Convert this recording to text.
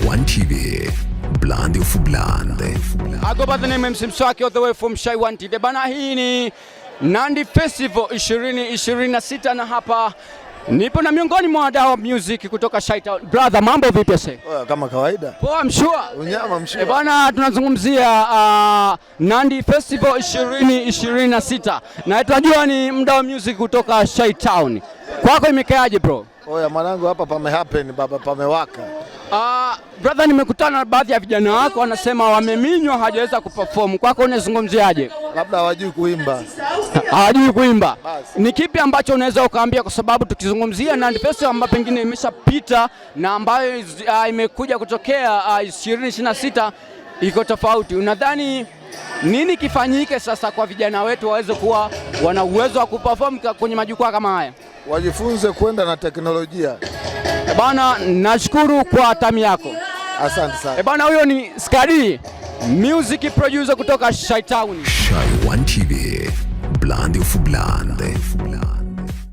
One TV, Blandi of Blandi. I go by the name MC Mswaki all the way from Shy One TV. Bana, hii ni Nandi Festival 2026 na hapa nipo na miongoni mwa wadau wa music kutoka Shy Town. Brother, mambo vipi sasa? Kama kawaida. Poa, mshua. Unyama mshua. Bana, tunazungumzia Nandi Festival 2026. Na tunajua ni mdau wa music kutoka Shy Town. Kwako imekaaje bro? Oya mwanangu, hapa pame happen baba, pamewaka. Brother, nimekutana na baadhi ya vijana wako wanasema wameminywa, hajaweza kuperform. Kwako unazungumziaje? Labda hawajui kuimba. Hawajui kuimba. Ni kipi ambacho unaweza ukaambia, kwa sababu tukizungumzia Nandi Festival ambayo pengine imeshapita na ambayo imekuja kutokea 2026 iko tofauti. Unadhani nini kifanyike sasa kwa vijana wetu waweze kuwa wana uwezo wa kuperform kwenye majukwaa kama haya? Wajifunze kwenda na teknolojia. Bana, nashukuru kwa time yako. Asante sana. Bana, huyo ni Skadi, music producer kutoka Shy Town. Shy One TV, Blandi of Blandi.